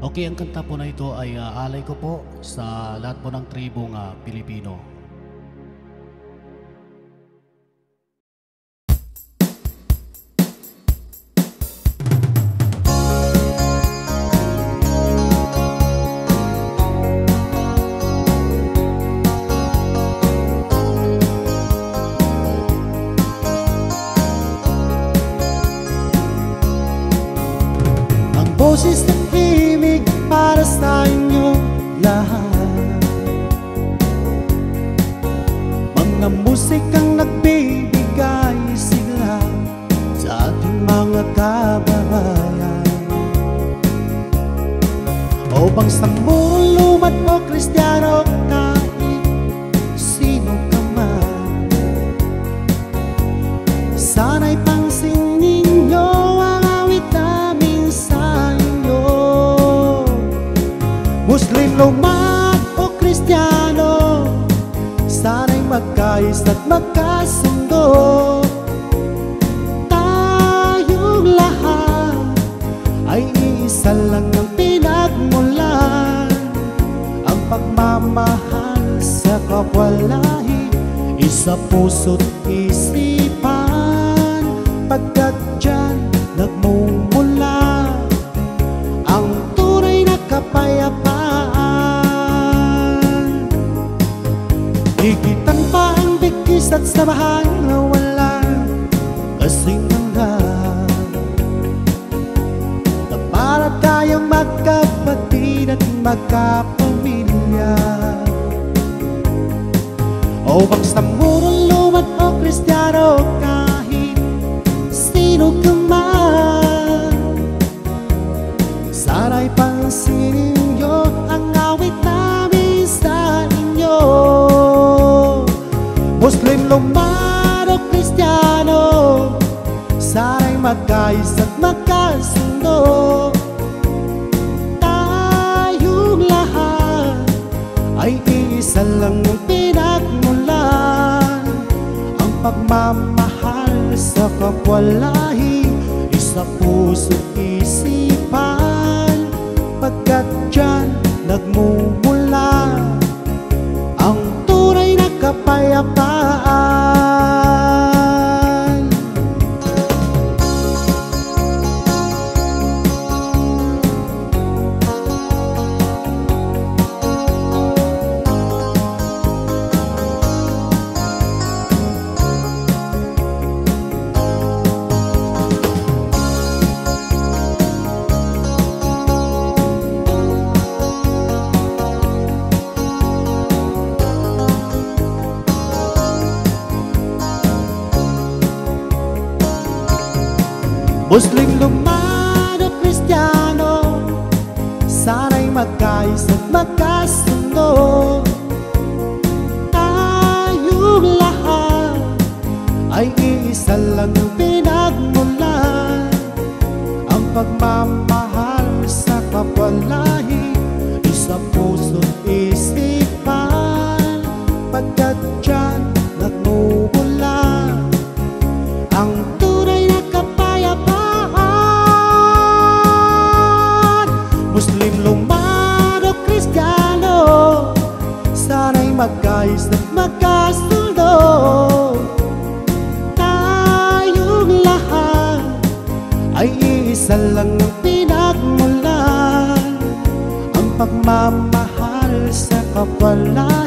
Okay, ang kanta po na ito ay alay ko po sa lahat po ng tribong Pilipino. Boses ng himig para sa inyong lahat, mga musikang nagbibigay sigla sa ating mga kababayan. O bang sa murong lumat o Kristiyano, kahit sino ka man, sana'y pangsing ninyo ang awit namin sa inyo. Muslim, lumat o Kristiyano, sana'y magkaisa at magkasundo. Tayong lahat ay iisa lang ang pinagmulan, ang pagmamahal sa kapwa-lahi, isa puso't isipan, pagkat dyan nagmumula ang tunay na kapayapaan. Higitan pa ang bigkis at samahan na walang kasing hanggan, na para tayong magkapatid at magkapamilya. O bang sa murong lumat o Kristiyano, kahit sino ka man, sana'y pansinin ninyo ang awit namin sa inyo. Muslim, lumat o Kristiyano, sana'y magkaisa at magkasundo. Tayong lahat ay isa lang ang pinagmulan, ang pagmamahal sa kapwa-lahi, isa puso't isipan, pagkat dyan nagmumula ang tunay na kapayapaan. Muslim, lumat o Kristiyano, sana'y magkaisa at magkasundo. Tayong lahat ay iisa lang ang pinagmulan, ang pagmamahal sa kapwa-lahi, isa puso't isipan, pagkat dyan nagmumula ang tunay na kapayapaan. Muslim, lumat o Kristiyano, sana'y magkaisa at magkasundo. Tayong lahat ay isa lang ang pinagmulan, ang pagmamahal sa kapwa-lahi,